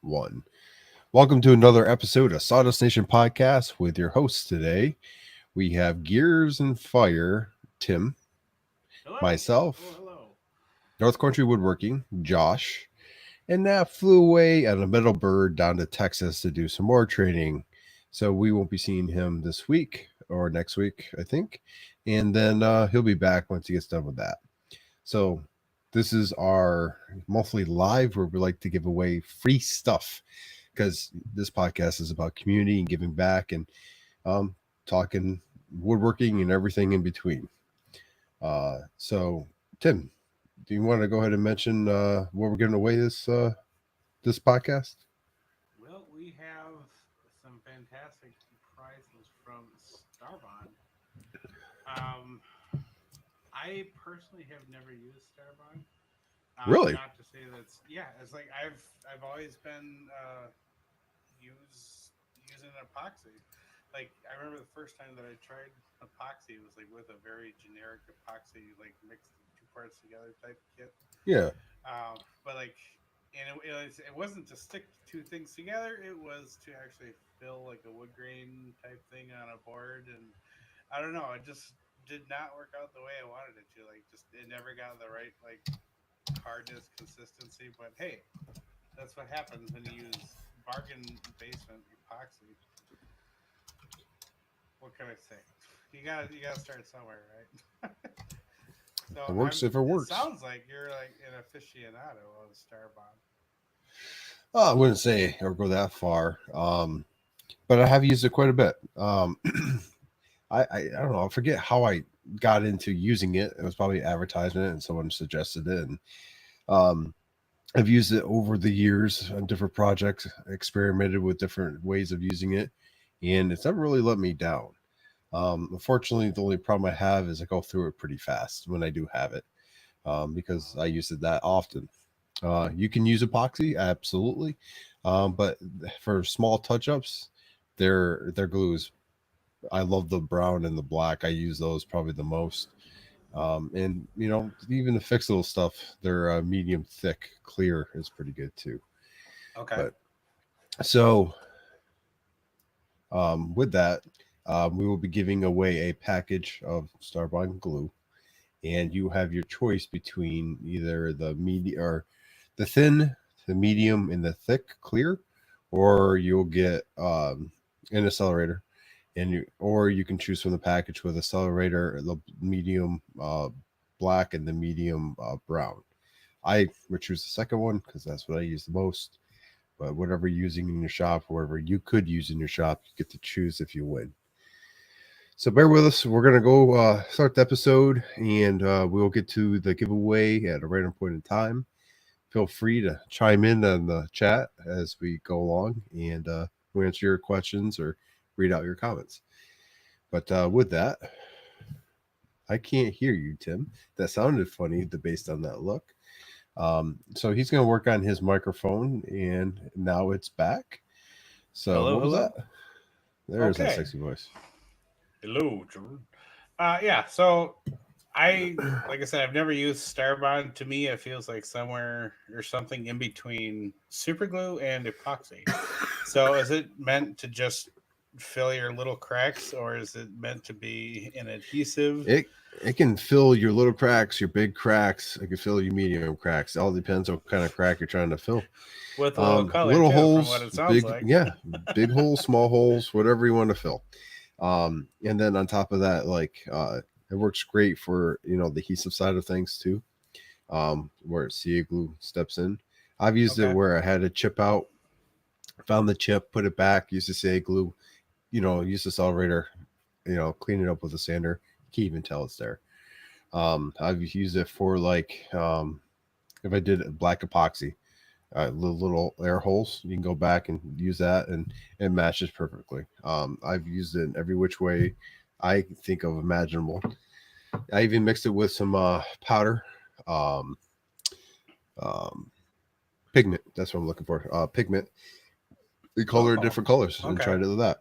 one. Welcome to another episode of Sawdust Nation Podcast with your hosts today. We have Gears and Fire, Tim, Hello. Hello, myself, hello. North Country Woodworking, Josh, and Nat flew away on a metal bird down to Texas to do some more training. So we won't be seeing him this week or next week, I think. And then he'll be back once he gets done with that. So this is our monthly live where we like to give away free stuff because this podcast is about community and giving back and talking woodworking and everything in between. So Tim, do you want to go ahead and mention what we're giving away this podcast? Well, we have some fantastic prizes from Starbond. Um, I personally have never used Starbond. Really? Not to say that's It's like I've always been using epoxy. Like I remember the first time that I tried epoxy it was like with a very generic epoxy, like mixed two parts together type kit. Yeah. But like, and it wasn't to stick two things together. It was to actually fill like a wood grain type thing on a board, and I don't know. It just did not work out the way I wanted it to. Like, just it never got the right like hardness, consistency. But hey, that's what happens when you use bargain basement epoxy. What can I say? You gotta start somewhere, right? So It works if it It works. sounds like you're like an aficionado of Starbond. I wouldn't say or go that far. But I have used it quite a bit. I don't know. I forget how I got into using it. It was probably advertisement and someone suggested it. And um, I've used it over the years on different projects, experimented with different ways of using it, and it's never really let me down. Unfortunately, the only problem I have is I go through it pretty fast when I do have it because I use it that often. You can use epoxy, absolutely, but for small touch ups, their glue is. I love the brown and the black. I use those probably the most. And even the fix little stuff, their medium thick clear is pretty good too. Okay. But so with that, we will be giving away a package of Starbond glue, and you have your choice between either the medium or the thin, the medium, and the thick clear, or you'll get an accelerator, and you can choose from the package with accelerator, the medium black, and the medium brown. I would choose the second one because that's what I use the most. But whatever you're using in your shop, whatever you could use in your shop, you get to choose if you win. So bear with us. We're gonna go start the episode, and we'll get to the giveaway at a random point in time. Feel free to chime in on the chat as we go along, and we'll answer your questions or read out your comments. But with that, I can't hear you, Tim. That sounded funny based on that look. So he's going to work on his microphone, and now it's back. So Hello, what was that? hello. There's that Okay. sexy voice. Hello, Jordan. Yeah. So like I said, I've never used Starbond. To me, it feels like somewhere or something in between super glue and epoxy. So, is it meant to just fill your little cracks, or is it meant to be an adhesive? It can fill your little cracks, your big cracks. It can fill your medium cracks. It all depends what kind of crack you're trying to fill. With a little color Little too, from what holes, it sounds big like. yeah, big holes, small holes, whatever you want to fill. And then on top of that, it works great for the adhesive side of things too. Where CA glue steps in. I've used it Okay. where I had a chip out, found the chip, put it back, used the CA glue, use the accelerator, clean it up with a sander. You can't even tell it's there. I've used it for if I did black epoxy, little air holes. You can go back and use that, and it matches perfectly. I've used it in every which way I think of imaginable. I even mixed it with some powder, um, um, pigment. That's what I'm looking for. Pigment. The color Oh, different colors and okay. tried it with that.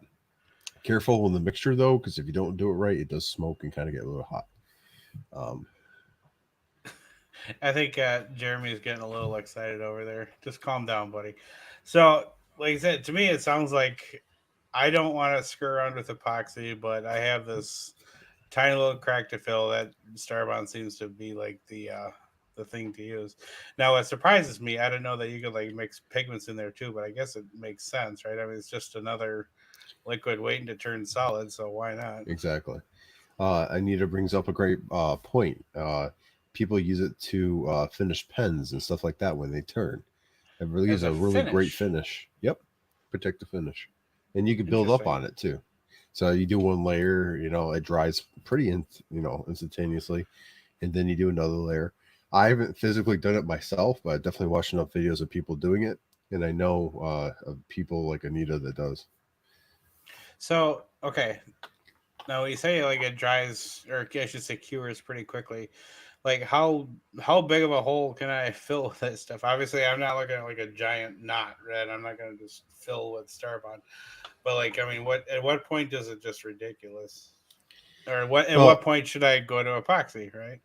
Careful with the mixture though, because if you don't do it right, it does smoke and kind of get a little hot. Um, I think Jeremy's getting a little excited over there. Just calm down, buddy. So, like I said, to me, it sounds like I don't want to screw around with epoxy, but I have this tiny little crack to fill that Starbond seems to be like the thing to use. Now, what surprises me, I don't know that you could like mix pigments in there too, but I guess it makes sense, right? I mean, it's just another liquid waiting to turn solid, so why not? Exactly. Anita brings up a great point. People use it to finish pens and stuff like that when they turn. It really is As a a really great finish, finish. Yep, protect the finish, and you can build up interesting. on it too. So you do one layer, it dries pretty, instantaneously, and then you do another layer. I haven't physically done it myself, but I definitely watched enough videos of people doing it, and I know of people like Anita that does. So, okay, now you say like it dries, or I should say cures pretty quickly. Like how big of a hole can I fill with that stuff? Obviously, I'm not looking at like a giant knot, right? I'm not gonna just fill with Starbond. But like, I mean, what at what point does it just ridiculous? Or what at what Well, point should I go to epoxy, right?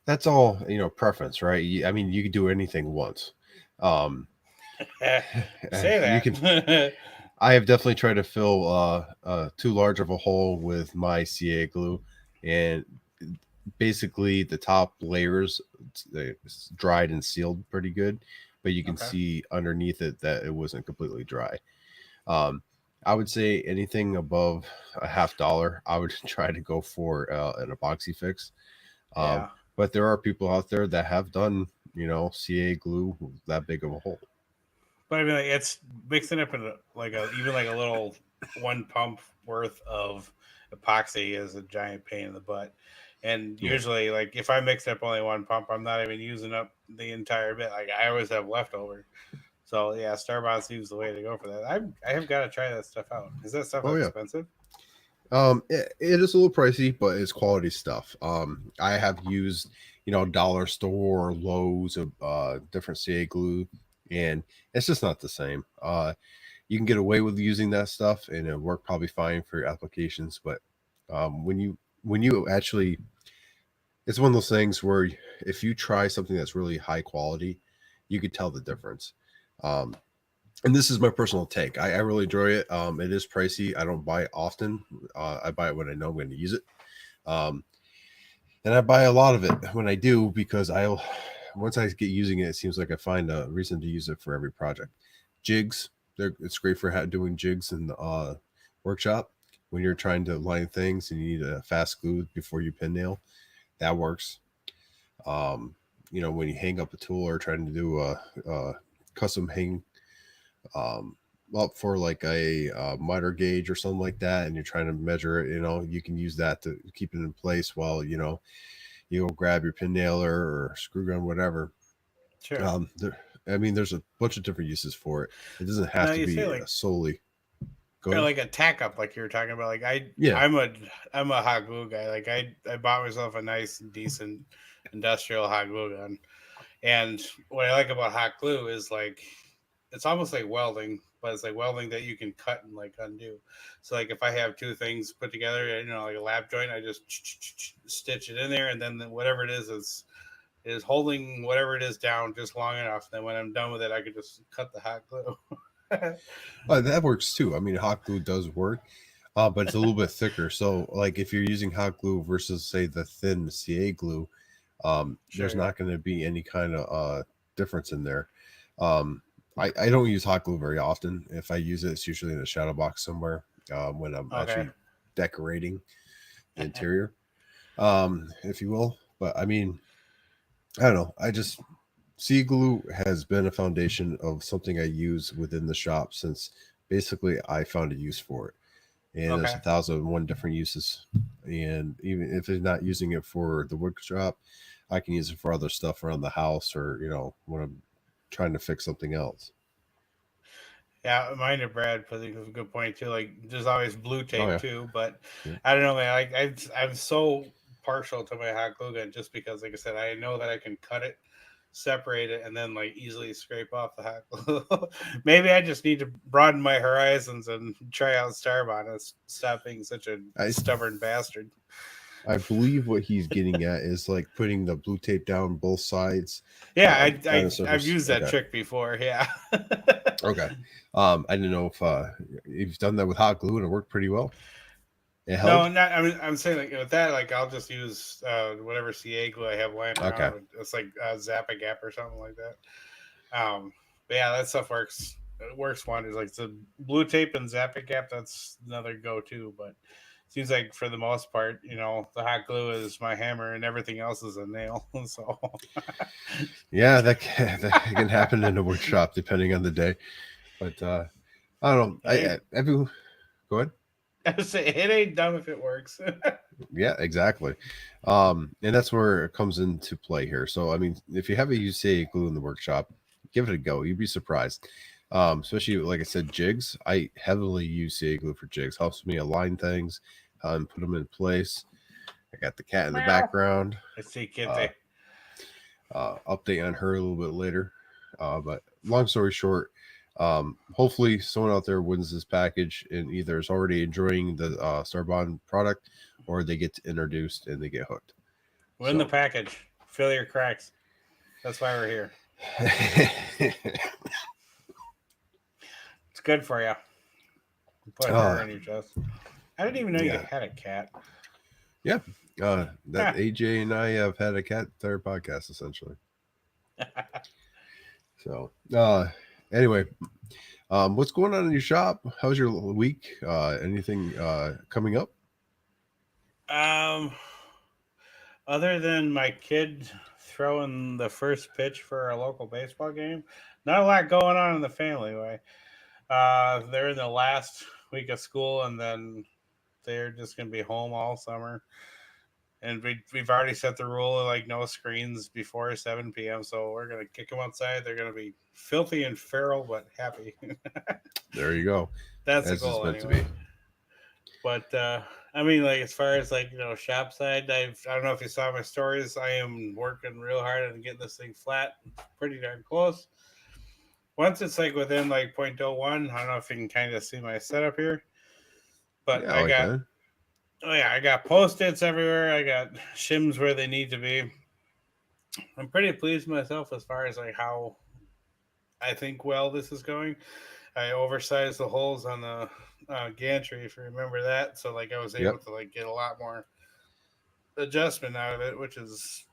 that's all preference, right? I mean, you could do anything once. Um, Say you can. that. I have definitely tried to fill too large of a hole with my CA glue, and basically the top layers it's dried and sealed pretty good, but you can Okay. see underneath it that it wasn't completely dry. Um, I would say anything above a $50, I would try to go for an epoxy fix. Um, Yeah. but there are people out there that have done, CA glue with that big of a hole. But I mean, like, it's mixing up in like a even like a little one pump worth of epoxy is a giant pain in the butt. And Yeah. usually, like if I mix up only one pump, I'm not even using up the entire bit. Like I always have leftover. So yeah, Starbond seems the way to go for that. I have got to try that stuff out. Is that stuff Oh yeah. expensive? It is a little pricey, but it's quality stuff. I have used, dollar store, Lowe's, different CA glue, and it's just not the same. You can get away with using that stuff, and it'll work probably fine for your applications. But when you actually, it's one of those things where if you try something that's really high quality, you could tell the difference. Um, and this is my personal take. I really enjoy it. It is pricey. I don't buy it often. I buy it when I know I'm going to use it. Um, and I buy a lot of it when I do because I'll once I get using it, it seems like I find a reason to use it for every project. Jigs, it's great for doing jigs in the workshop when you're trying to line things and you need a fast glue before you pin nail. That works. Um, when you hang up a tool or trying to do a custom hang up for like a miter gauge or something like that, and you're trying to measure it, you can use that to keep it in place while you'll grab your pin nailer or screw gun, whatever. Sure. I mean, there's a bunch of different uses for it. It doesn't have Now to you say be like solely. Go or ahead. like a tack up, like you were talking about. Like Yeah. I'm a hot glue guy. Like I bought myself a nice decent industrial hot glue gun. And what I like about hot glue is like it's almost like welding, but it's like welding that you can cut and like undo. So like if I have two things put together, like a lap joint, I just stitch it in there, and then whatever it is holding whatever it is down just long enough. Then when I'm done with it, I can just cut the hot glue. That works too. I mean, hot glue does work, but it's a little bit thicker. So, like, if you're using hot glue versus, say, the thin CA glue, there's Sure. not going to be any kind of difference in there. Um, I don't use hot glue very often. If I use it, it's usually in a shadow box somewhere when I'm Okay. actually decorating the interior, if you will. But I mean, I don't know. Sea glue has been a foundation of something I use within the shop since basically I found a use for it. And there's Okay. 1,001 different uses. And even if it's not using it for the wood shop, I can use it for other stuff around the house or, when I'm trying to fix something else. Yeah, mine and Brad I think was a good point too. Like, there's always blue Oh, tape yeah. too, but Yeah. I don't know, man. Like, I'm so partial to my hot glue gun just because, like I said, I know that I can cut it, separate it, and then like easily scrape off the hot glue. Maybe I just need to broaden my horizons and try out Starbond and stop being such a I, stubborn bastard. I believe what he's getting at is like putting the blue tape down both sides. Yeah, Down the I've surface. used that Okay. trick before. Yeah. Okay. I didn't know if you've done that with hot glue and it worked pretty well. It No, held. not. I mean, I'm saying like with that, like I'll just use whatever CA glue I have lying Okay. around. It's like Zappa Gap or something like that. But yeah, that stuff works. It works wonders. Like the blue tape and Zappa Gap, that's another go-to. But it seems like for the most part, the hot glue is my hammer, and everything else is a nail. So Yeah, that can happen in a workshop depending on the day. But I don't know. hey, Go ahead. I say it ain't dumb if it works. Yeah, exactly. And that's where it comes into play here. So, I mean, if you have a UCA glue in the workshop, give it a go. You'd be surprised. Especially like I said, jigs. I heavily use CA glue for jigs. Helps me align things and put them in place. I got the cat in the Meow. background. I see Uh, Kitty. Update on her a little bit later. But long story short, hopefully someone out there wins this package and either is already enjoying the Starbond product or they get introduced and they get hooked. Win the So, package. Fill your cracks. That's why we're here. It's good for you. Put her in your chest. I didn't even know you yeah, had a cat. yeah. That AJ and I have had a cat third podcast essentially. So, anyway, what's going on in your shop? How's your week? Anything coming up? um, other than my kid throwing the first pitch for a local baseball game, not a lot going on in the family way. They're in the last week of school, and then they're just gonna be home all summer. And we've already set the rule of like no screens before 7 p.m. So we're gonna kick them outside. They're gonna be filthy and feral, but happy. There you go. That's the As it's goal meant to be. anyway. But I mean, like as far as like shop side, I don't know if you saw my stories. I am working real hard on getting this thing flat, pretty darn close. Once it's like within like 0.01, I don't know if you can kind of see my setup here, but Yeah, I I got can. oh yeah, I got post-its everywhere. I got shims where they need to be. I'm pretty pleased with myself as far as like how I think well this is going. I oversized the holes on the gantry, if you remember that. So like I was able Yep. to like get a lot more adjustment out of it, which is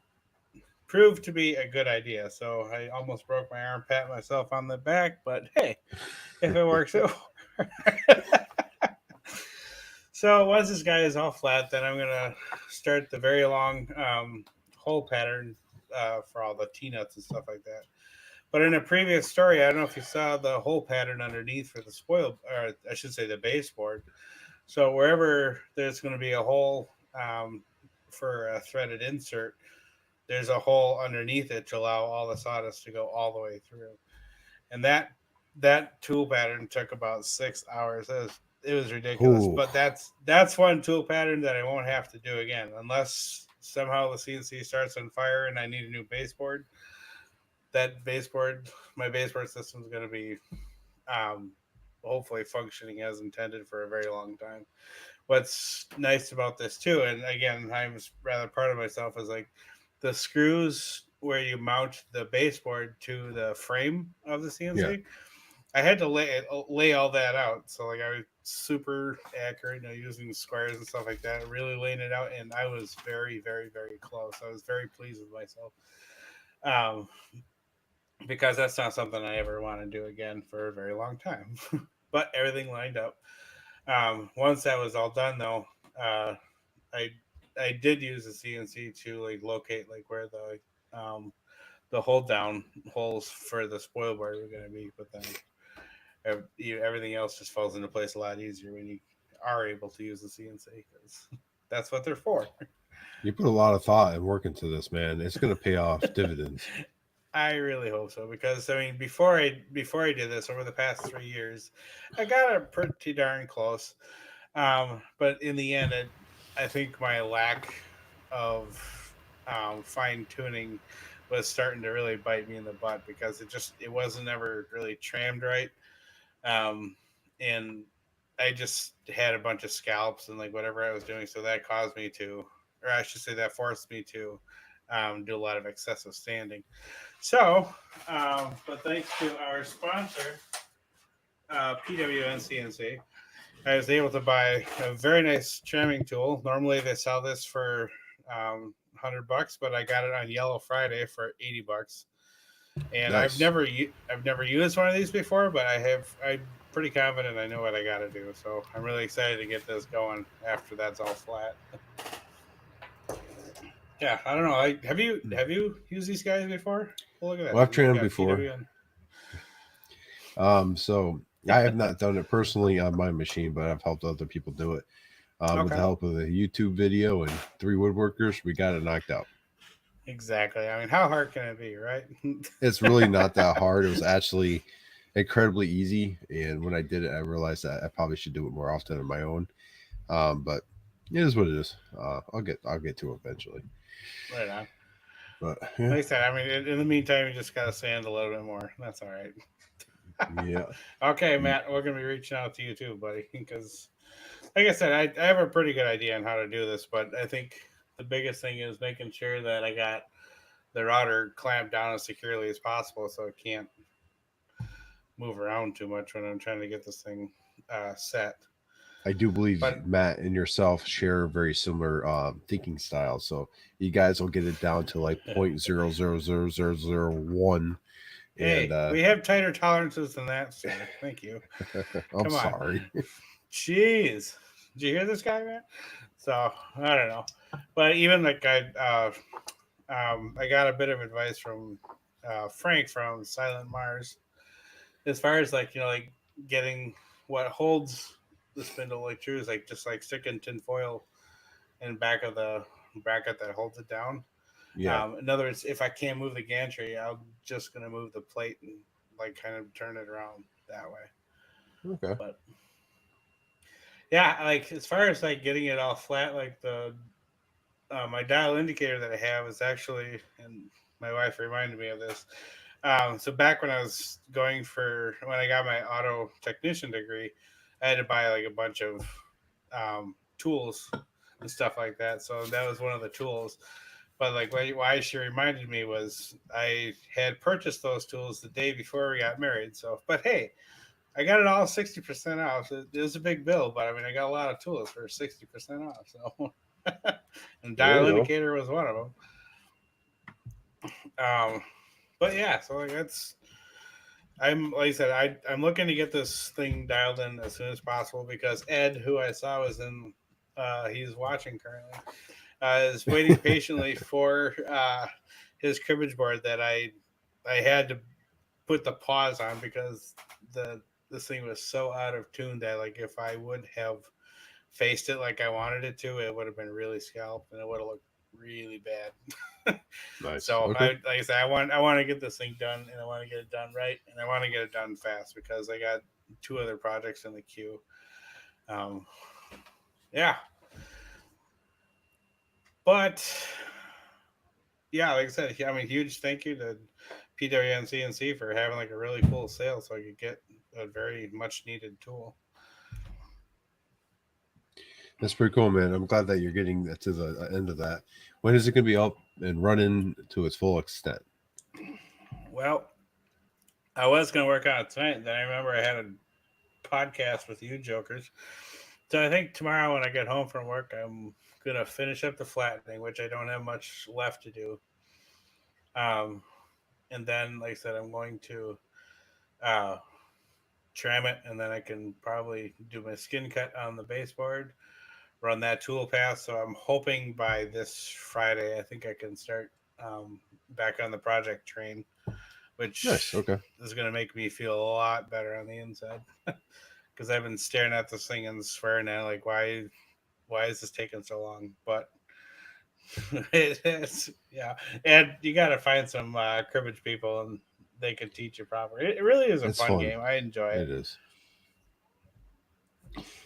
proved to be a good idea. So I almost broke my arm, pat myself on the back, but hey, if it works, it works. So once this guy is all flat, then I'm gonna start the very long hole pattern for all the T nuts and stuff like that. But in a previous story, I don't know if you saw the hole pattern underneath for the spoil, or I should say the baseboard. So wherever there's going to be a hole for a threaded insert, there's a hole underneath it to allow all the sawdust to go all the way through. And that tool pattern took about 6 hours. It was ridiculous. Ooh. But that's one tool pattern that I won't have to do again unless somehow the CNC starts on fire and I need a new baseboard. That baseboard, my baseboard system is going to be um, hopefully functioning as intended for a very long time. What's nice about this too, and again, I'm rather proud of myself, is like the screws where you mount the baseboard to the frame of the Yeah. CNC. I had to lay all that out, so like I was super accurate, using squares and stuff like that, really laying it out, and I was very, very, very close. I was very pleased with myself. Um, because that's not something I ever want to do again for a very long time. But everything lined up. Once that was all done, though, uh, I I did use the CNC to like locate like where the hold down holes for the spoil board were going to be. But then everything else just falls into place a lot easier when you are able to use the CNC because that's what they're for. You put a lot of thought and work into this, man. It's going to pay off dividends. I really hope so because I mean before I did this over the past 3 years, I got it pretty darn close. But in the end, I think my lack of fine tuning was starting to really bite me in the butt because it wasn't ever really trimmed right, um, and I just had a bunch of scalps and like whatever I was doing, so that caused me to, or I should say, that forced me to do a lot of excessive standing. So, but thanks to our sponsor, PWNCNC, I was able to buy a very nice trimming tool. Normally they sell this for $100, but I got it on Yellow Friday for $80. And Nice. I've never used one of these before, but I'm pretty confident I know what I got to do. So I'm really excited to get this going after that's all flat. Yeah, I don't know. Have you used these guys before? Well, look at that. Well, I've trained them You got before. PWN. So I have not done it personally on my machine, but I've helped other people do it. With the Okay. help of a YouTube video and 3 woodworkers, we got it knocked out. Exactly. I mean, how hard can it be, right? It's really not that hard. It was actually incredibly easy. And when I did it, I realized that I probably should do it more often on my own. But it is what it is. I'll get to it eventually. Right on. But Like yeah, I said, I mean, in the meantime, you just gotta sand a little bit more. That's all right. yeah. Okay, Matt, we're gonna be reaching out to you too, buddy, because, like I said, I have a pretty good idea on how to do this, but I think the biggest thing is making sure that I got the router clamped down as securely as possible, so it can't move around too much when I'm trying to get this thing set. I do believe But Matt and yourself share very similar thinking styles. So you guys will get it down to like 0.000001. hey, And we have tighter tolerances than that, sir. Thank you. I'm Come on. sorry. Jeez. Did you hear this guy, man? So I don't know. But even like I got a bit of advice from Frank from Silent Mars as far as like getting what holds the spindle like true is like just like sticking tin foil in back of the bracket that holds it down. Yeah. In other words, if I can't move the gantry, I'm just gonna move the plate and like kind of turn it around that way. Okay. But yeah, like as far as like getting it all flat, like the my dial indicator that I have is actually, and my wife reminded me of this. So back when I was when I got my auto technician degree, I had to buy like a bunch of tools and stuff like that. So that was one of the tools. But like why she reminded me was I had purchased those tools the day before we got married. So, but hey, I got it all 60% off. It was a big bill, but I mean, I got a lot of tools for 60% off. So, and There dial you go. indicator was one of them. But yeah, so like I'm like I said, I'm looking to get this thing dialed in as soon as possible because Ed, who I saw was in, he's watching currently, is waiting patiently for his cribbage board that I had to put the pause on because this thing was so out of tune that like if I would have faced it like I wanted it to, it would have been really scalped and it would have looked really bad. Nice. So Okay. like I said, I want to get this thing done and I want to get it done right and I want to get it done fast because I got 2 other projects in the queue. Yeah, but yeah, like I said, I mean, huge thank you to PWN CNC for having like a really cool sale so I could get a very much needed tool. That's pretty cool, man. I'm glad that you're getting to the end of that. When is it going to be up and running to its full extent? Well, I was going to work on it tonight, then I remember I had a podcast with you jokers. So I think tomorrow when I get home from work, I'm going to finish up the flattening, which I don't have much left to do. And then, like I said, I'm going to trim it, and then I can probably do my skin cut on the baseboard, run that tool path. So I'm hoping by this Friday, I think I can start back on the project train, which Nice. Okay. is going to make me feel a lot better on the inside. Because I've been staring at this thing and swearing at it, like, why is this taking so long? But it is, yeah. And you got to find some cribbage people, and they can teach you properly. It really is a It's fun fun. game. I enjoy it. It is.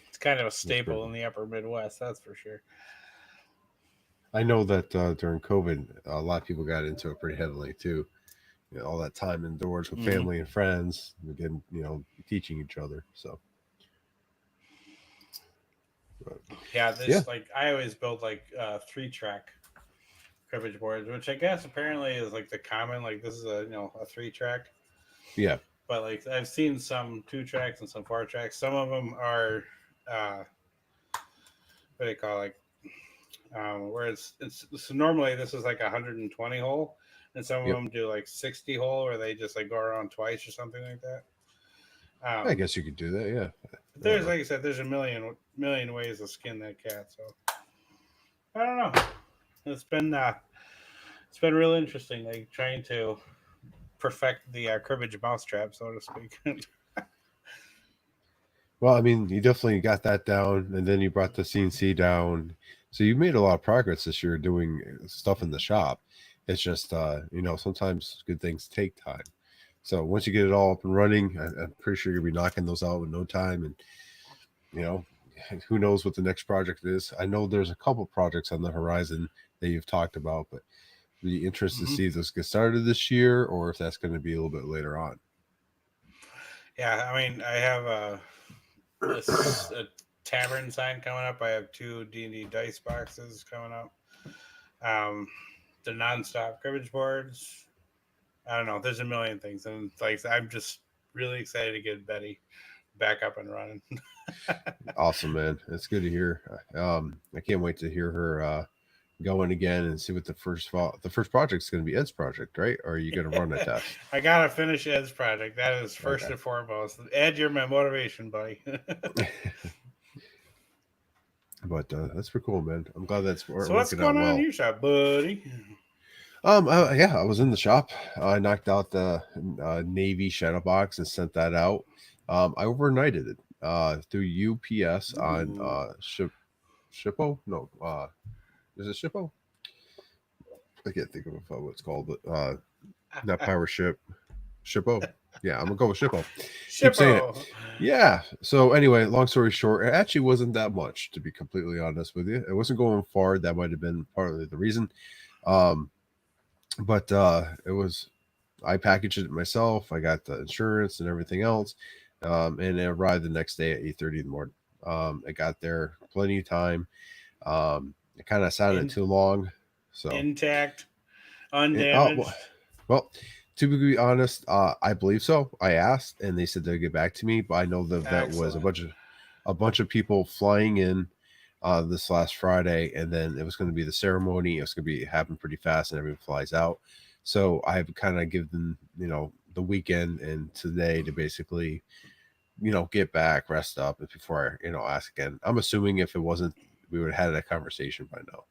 It's kind of a staple in the upper Midwest, that's for sure. I know that during COVID, a lot of people got into it pretty heavily too. You know, all that time indoors with family and friends, again, teaching each other. So Yeah, Yeah, this like I always build like 3-track cribbage boards, which I guess apparently is like the common. Like this is a a 3-track, yeah, but like I've seen some 2 tracks and some 4 tracks. Some of them are what do they call it? Like where it's so normally this is like a 120 hole, and some of yep. them do like 60 hole, where they just like go around twice or something like that. I Um, guess you could do that. Yeah, but I don't there's know. like I said, there's a million ways to skin that cat. So I don't know. It's been uh, it's been real interesting, like trying to perfect the cribbage mousetrap, so to speak. Well, I mean, you definitely got that down, and then you brought the CNC down. So you made a lot of progress this year doing stuff in the shop. It's just, sometimes good things take time. So once you get it all up and running, I'm pretty sure you'll be knocking those out in no time. And you know, who knows what the next project is? I know there's a couple projects on the horizon that you've talked about, but be interested to hmm see if those get started this year or if that's going to be a little bit later on. Yeah, I mean, I have a tavern sign coming up. I have 2 D&D dice boxes coming up. Um, the nonstop cribbage boards. I don't know. There's a million things, and like I'm just really excited to get Betty back up and running. Awesome, man. It's good to hear. I can't wait to hear her going again and see what the first project is going to be. Ed's project, right? Or are you going to run a test? I gotta finish Ed's project. That is first Okay. and foremost. Ed, you're my motivation, buddy. But that's pretty cool, man. I'm glad that's So what's working out going on in well. your shop, buddy? Yeah, I was in the shop. I knocked out the Navy shadow box and sent that out. I overnighted it through UPS on Ooh. Shippo. No, is it Shippo? I can't think of what it's called, but not Power Ship. Shippo. Yeah, I'm gonna go with Shippo. Keep saying it. Shippo. Yeah. So anyway, long story short, it actually wasn't that much, to be completely honest with you. It wasn't going far. That might have been partly the reason. Um, but it was. I packaged it myself. I got the insurance and everything else, and it arrived the next day at 8:30 in the morning. It got there plenty of time. It kind of sat it In, too long, so intact, it, undamaged. well, to be honest, I believe so. I asked, and they said they'd get back to me. But I know the event was Excellent. a bunch of people flying in this last Friday, and then it was going to be the ceremony. It was going to be happen pretty fast, and everyone flies out. So I've kind of given the weekend and today to basically get back, rest up before I ask again. I'm assuming if it wasn't, we would have had that conversation by now.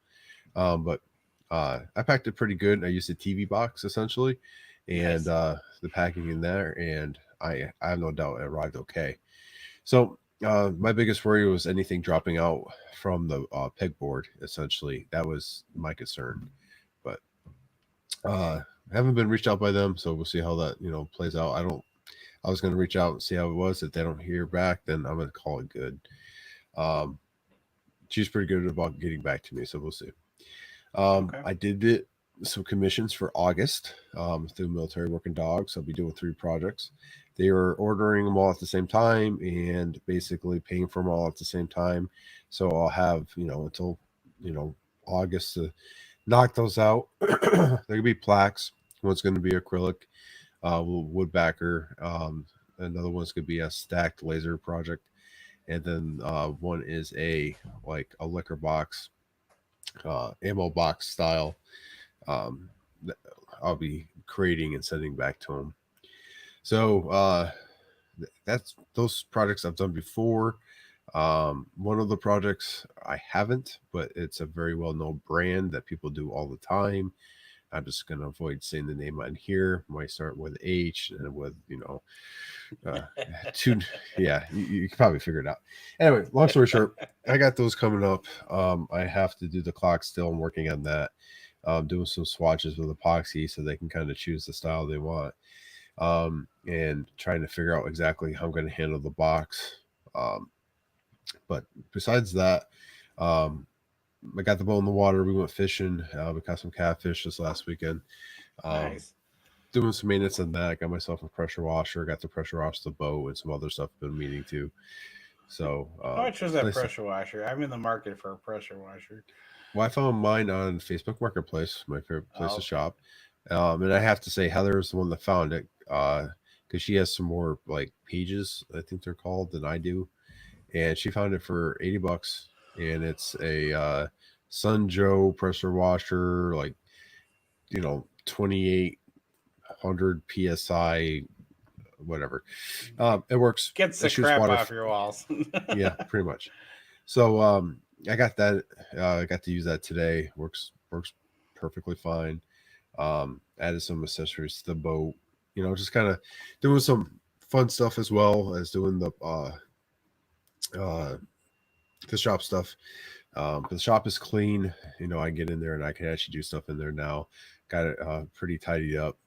But I packed it pretty good. I used a TV box essentially, and Nice. the packing in there, and I have no doubt it arrived okay. So my biggest worry was anything dropping out from the pegboard. Essentially, that was my concern. But I haven't been reached out by them, so we'll see how that plays out. I don't. I was going to reach out and see how it was. If they don't hear back, then I'm going to call it good. Um, she's pretty good about getting back to me, so we'll see. Okay. I did get some commissions for August through Military Working Dogs. I'll be doing 3 projects. They are ordering them all at the same time and basically paying for them all at the same time. So I'll have until August to knock those out. There could be plaques. One's going to be acrylic, wood backer. Another one's going to be a stacked laser project, and then one is a liquor box, ammo box style. Um, I'll be creating and sending back to them. So that's those projects I've done before. One of the projects I haven't, but it's a very well known brand that people do all the time. I'm just going to avoid saying the name on here. Might start with H and with, uh, two. Yeah, you can probably figure it out. Anyway, long story short, I got those coming up. I have to do the clock still. I'm working on that. Doing some swatches with epoxy so they can kind of choose the style they want. And trying to figure out exactly how I'm going to handle the box. Um, but besides that, um, I got the boat in the water. We went fishing. We caught some catfish this last weekend. Um, Nice. doing some maintenance on that. Got myself a pressure washer. Got to pressure wash the boat and some other stuff I've been meaning to. So How much was it's that nice. pressure washer? I'm in the market for a pressure washer. Well, I found mine on Facebook Marketplace, my favorite place Oh, to okay. shop. And I have to say, Heather is the one that found it because she has some more like pages, I think they're called, than I do. And she found it for $80, and it's a Sun Joe pressure washer, like 2800 psi, whatever. It works. Gets It the shoots crap water. off your walls. Yeah, pretty much. So I got that. I got to use that today. Works perfectly fine. Added some accessories to the boat. Just kind of doing some fun stuff as well as doing uh, the shop stuff. But the shop is clean. I get in there and I can actually do stuff in there now. Got it pretty tidied up.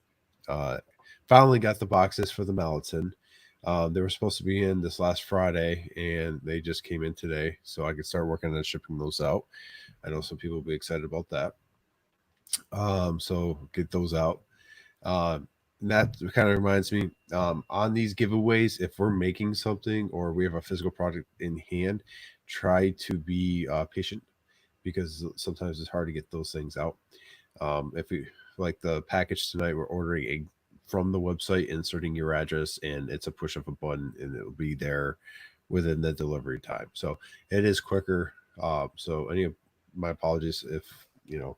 Uh, Finally got the boxes for the Malaton. They were supposed to be in this last Friday, and they just came in today, so I could start working on shipping those out. I know some people will be excited about that. So get those out. And that kind of reminds me, on these giveaways, if we're making something or we have a physical product in hand, try to be patient because sometimes it's hard to get those things out. If we like the package tonight, we're ordering from the website, inserting your address, and it's a push of a button, and it'll be there within the delivery time. So it is quicker. So any of my apologies if the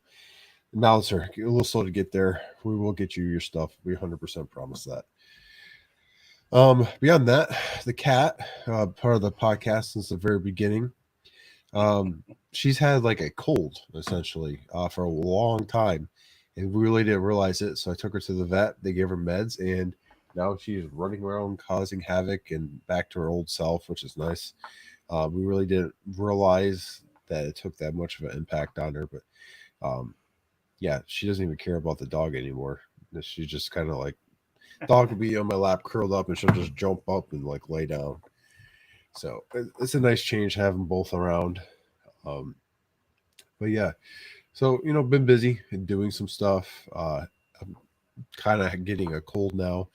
mallets are a little slow to get there. We will get you your stuff. We 100% promise that. Beyond that, the cat, part of the podcast since the very beginning, she's had like a cold essentially for a long time, and we really didn't realize it. So I took her to the vet. They gave her meds, and now she's running around causing havoc and back to her old self, which is nice. We really didn't realize that it took that much of an impact on her, but um, yeah, she doesn't even care about the dog anymore. She's just kind of like, dog will be on my lap, curled up, and she'll just jump up and like lay down. So it's a nice change having both around. Um, but yeah, so been busy and doing some stuff. I'm kind of getting a cold now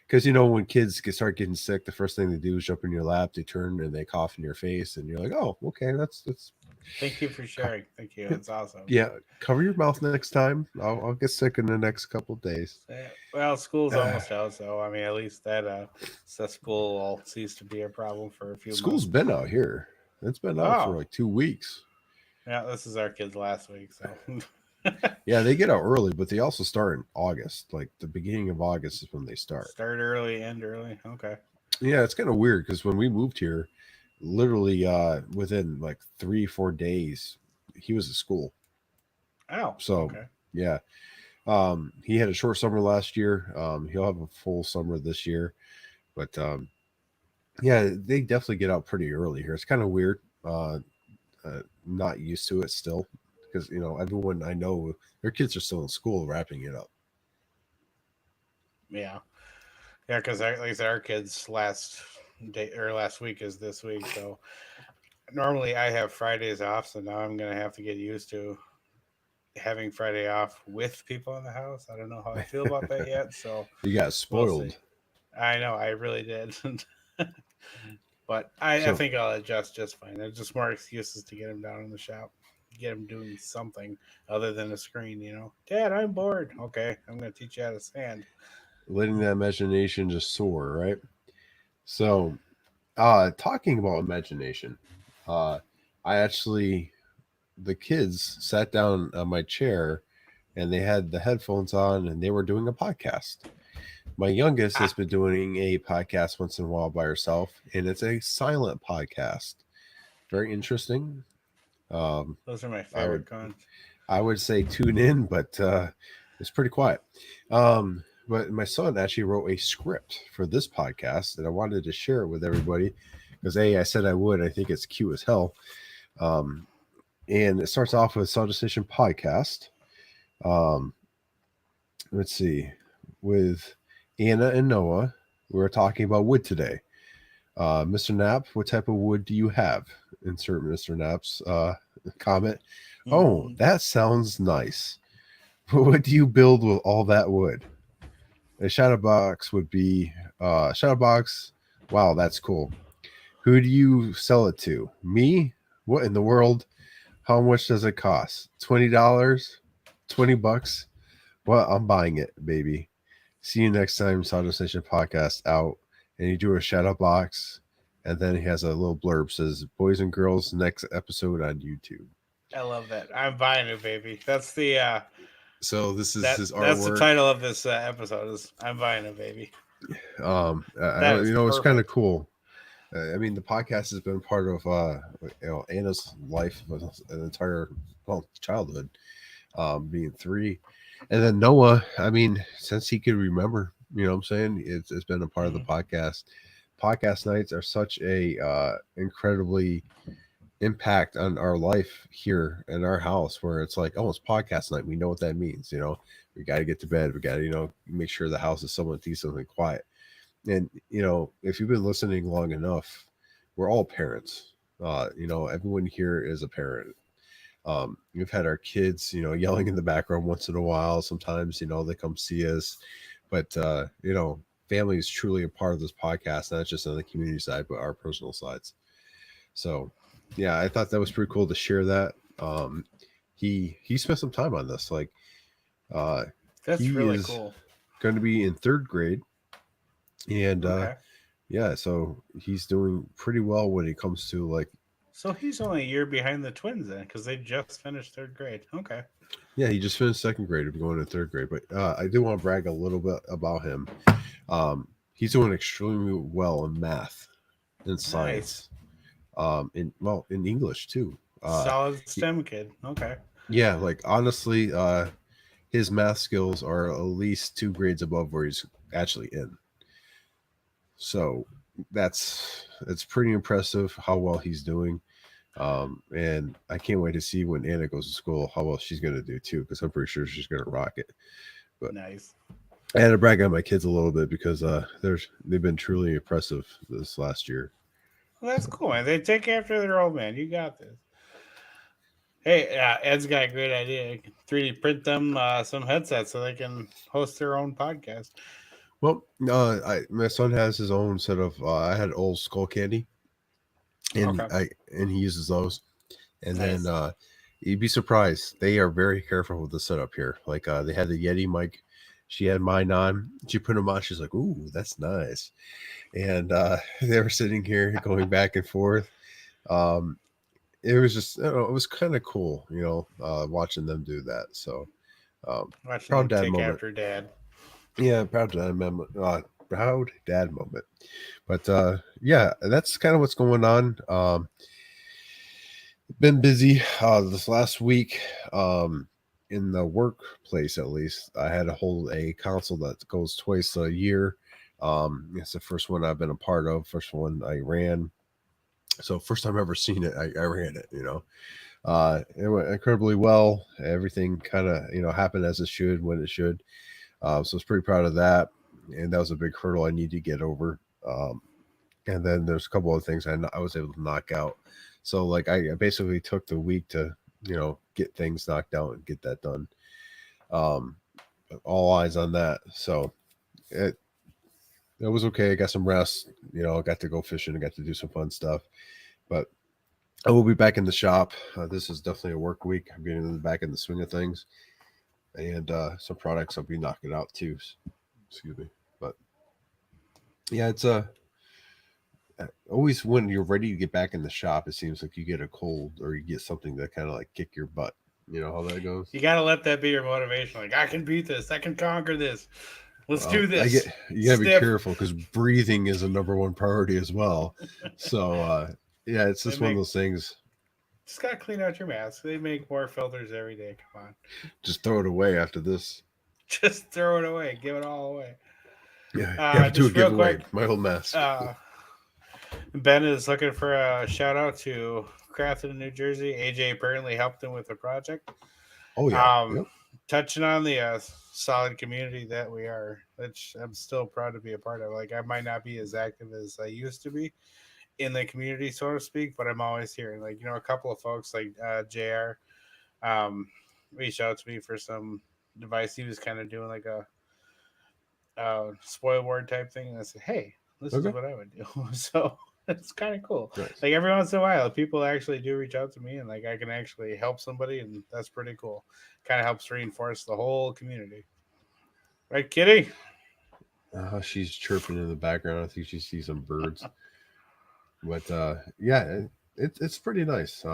because when kids start getting sick, the first thing they do is jump in your lap. They turn and they cough in your face, and you're like, oh, okay, that's. Thank you for sharing. Thank you. That's awesome. Yeah, cover your mouth next time. I'll get sick in the next couple of days. Well, school's almost out, so I mean, at least that cesspool will cease to be a problem for a few School's months. been out here. It's been out for Oh, like 2 weeks. yeah, this is our kids last week, so Yeah, they get out early, but they also start in August. Like the beginning of August is when they start. start early, end early. Okay. Yeah, it's kind of weird because when we moved here, literally within like 3-4 days, he was at school. Oh, So okay. yeah, he had a short summer last year. He'll have a full summer this year, but yeah, they definitely get out pretty early here. It's kind of weird. Not used to it still because everyone I know, their kids are still in school wrapping it up. Yeah, yeah, because like I said, our kids last day or last week is this week, so normally I have Fridays off, so now I'm gonna have to get used to having Friday off with people in the house. I don't know how I feel about that yet, so You got we'll see. spoiled. I know I really did, but I So think I'll adjust just fine. There's just more excuses to get him down in the shop, get him doing something other than a screen. Dad, I'm bored. Okay, I'm gonna teach you how to sand. letting that imagination just soar, right? So talking about imagination, uh I actually, the kids sat down on my chair and they had the headphones on and they were doing a podcast. My youngest has Ah, been doing a podcast once in a while by herself, and it's a silent podcast. Very interesting. um those are my I would favorite cons. I would say tune in, but it's pretty quiet. But my son actually wrote a script for this podcast, and I wanted to share it with everybody because I said I would. I think it's cute as hell. Um, and it starts off with Saw Decision Podcast. Um, let's see, with Anna and Noah. We're talking about wood today. Mr. Knapp, what type of wood do you have? Insert Mr. Knapp's comment. Oh, that sounds nice. What do you build with all that wood? A shadow box would be shadow box. Wow, that's cool. Who do you sell it to? Me? What in the world? How much does it cost? $20? $20? Well, I'm buying it, baby. See you next time, Sawdust Nation podcast out. And you do a shout out box. And then he has a little blurb says, Boys and Girls, next episode on YouTube. I love that. I'm buying it, baby. That's the So this is his that's the artwork. title of this episode is I'm buying it, baby. That is it's kind of perfect. cool. I mean, the podcast has been part of Anna's life, an entire childhood, being 3, and then Noah. I mean, since he could remember, you know what I'm saying, it's been a part of the podcast. Podcast nights are such a incredibly impact on our life here in our house, where it's like, oh, it's podcast night. We know what that means. You know, we got to get to bed. We got to make sure the house is somewhat decent and quiet. And if you've been listening long enough, we're all parents. Everyone here is a parent. We've had our kids, yelling in the background once in a while. Sometimes, they come see us. But family is truly a part of this podcast, not just on the community side, but our personal sides. So yeah, I thought that was pretty cool to share that. He spent some time on this. Like That's he really is cool. going to be in 3rd grade. And Okay. yeah, so he's doing pretty well when it comes to like. So he's only a year behind the twins then, because they just finished 3rd grade. Okay. Yeah, he just finished 2nd grade. He'll be going to 3rd grade. But I do want to brag a little bit about him. He's doing extremely well in math and science. In English too. Solid STEM kid. Okay. Yeah, like honestly, his math skills are at least 2 grades above where he's actually in. So it's pretty impressive how well he's doing. And I can't wait to see when Anna goes to school how well she's going to do too, because I'm pretty sure she's going to rock it. But Nice. I had to brag on my kids a little bit because they've been truly impressive this last year. Well, that's cool, man. They take after their old man. You got this. Hey, Ed's got a great idea. 3D print them some headsets so they can host their own podcast. Well, my son has his own set of. I had old Skull Candy, and Okay. he uses those. And Nice. then you'd be surprised. They are very careful with the setup here. Like they had the Yeti mic. She had mine on. She put them on. She's like, "Ooh, that's nice." And they were sitting here going back and forth. It was just, it was kind of cool, watching them do that. So Watching proud them dad take moment. after dad. Yeah, proud dad moment. Proud dad moment. But yeah, that's kind of what's going on. Been busy this last week. In the workplace, at least, I had to hold a council that goes twice a year. It's the first one I've been a part of. First one I ran. So first time I've ever seen it, I ran it. It went incredibly well. Everything kind of happened as it should when it should. So I was pretty proud of that, and that was a big hurdle I need to get over. And then there's a couple of things I was able to knock out. So like I basically took the week to get things knocked out and get that done. All eyes on that. So it was okay. I got some rest. I got to go fishing. I got to do some fun stuff. But I will be back in the shop. This is definitely a work week. I'm getting back in the swing of things, and some products I'll be knocking out too. Excuse me. But yeah, it's always when you're ready to get back in the shop, it seems like you get a cold or you get something that kind of like kick your butt. You know how that goes. You got to let that be your motivation. Like, I can beat this. I can conquer this. Let's do this. You gotta be careful because breathing is a number one priority as well. So yeah, it's just one of those things. Just gotta clean out your mask. They make more filters every day. Come on. Just throw it away after this. Just throw it away. Give it all away. Yeah, do a giveaway. My whole mask. Ben is looking for a shout out to Crafton, New Jersey. AJ apparently helped him with the project. Oh yeah. Yep. Touching on the solid community that we are, which I'm still proud to be a part of. Like, I might not be as active as I used to be in the community, so to speak, but I'm always hearing, like, a couple of folks like JR reached out to me for some device. He was kind of doing like a spoil board type thing, and I said, hey, this is what I would do. So It's kind of cool. Nice. Like every once in a while, people actually do reach out to me, and like I can actually help somebody, and that's pretty cool. Kind of helps reinforce the whole community, right, Kitty? She's chirping in the background. I think she sees some birds. But yeah, it's pretty nice.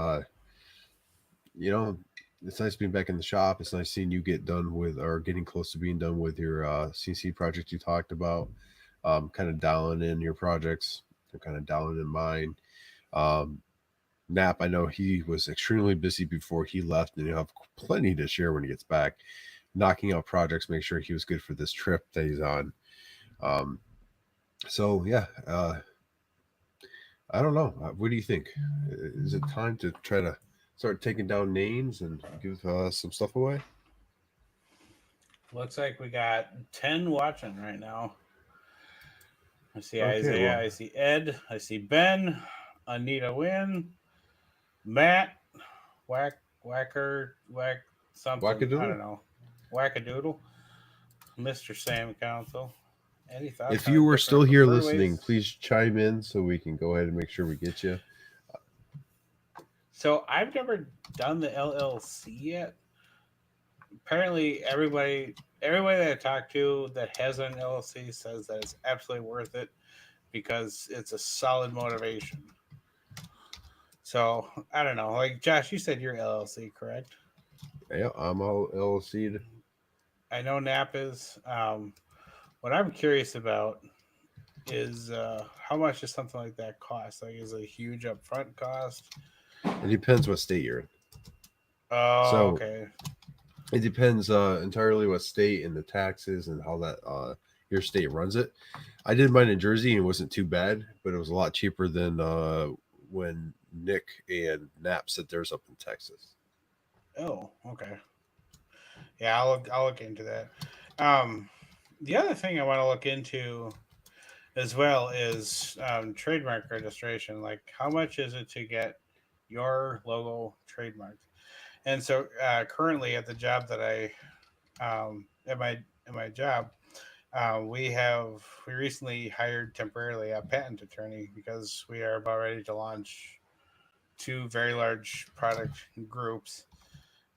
You know, it's nice being back in the shop. It's nice seeing you get done with or getting close to being done with your CC project you talked about. Kind of dialing in your projects. I'm kind of dialing in mine. Um, Nap, I know he was extremely busy before he left, and he'll have plenty to share when he gets back. Knocking out projects, make sure he was good for this trip that he's on. Um, so yeah, I don't know. What do you think? Is it time to try to start taking down names and give some stuff away? Looks like we got 10 watching right now. I see Okay, Isaiah, well, I see Ed, I see Ben, Anita Wynn, Matt, Whack something. I wackadoodle. don't know. Wackadoodle, Mr. Sam Council. Any thoughts If on you were different still here preferred listening, ways? please chime in so we can go ahead and make sure we get you. So I've never done the LLC yet. Apparently, everybody that I talk to that has an LLC says that it's absolutely worth it because it's a solid motivation. So I don't know. Like Josh, you said you're LLC, correct? Yeah, I'm all LLC'd. I know Nap is. What I'm curious about is how much does something like that cost? Like, is it a huge upfront cost? It depends what state you're in. Oh, So okay. it depends entirely what state and the taxes and how that your state runs it. I did mine in Jersey and it wasn't too bad, but it was a lot cheaper than when Nick and Nap set theirs up in Texas. Oh, okay. Yeah, I'll look into that. Um, the other thing I want to look into as well is trademark registration. Like, how much is it to get your logo trademarked? And so, currently at the job that at my job, we recently hired temporarily a patent attorney because we are about ready to launch two very large product groups,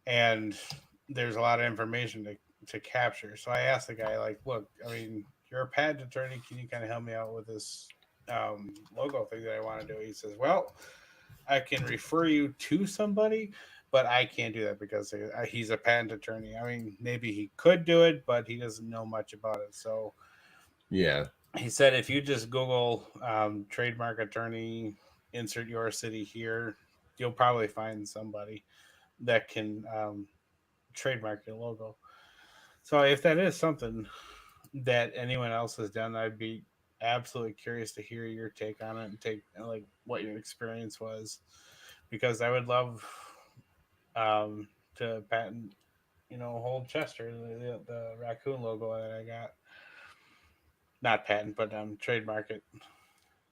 and there's a lot of information to capture. So I asked the guy, like, look, I mean, you're a patent attorney. Can you kind of help me out with this logo thing that I want to do? He says, well, I can refer you to somebody, but I can't do that because he's a patent attorney. I mean, maybe he could do it, but he doesn't know much about it. So Yeah. he said if you just Google trademark attorney, insert your city here, you'll probably find somebody that can trademark your logo. So if that is something that anyone else has done, I'd be absolutely curious to hear your take on it and take like what your experience was, because I would love to patent, hold Chester, the raccoon logo that I got. Not patent, but trademark it.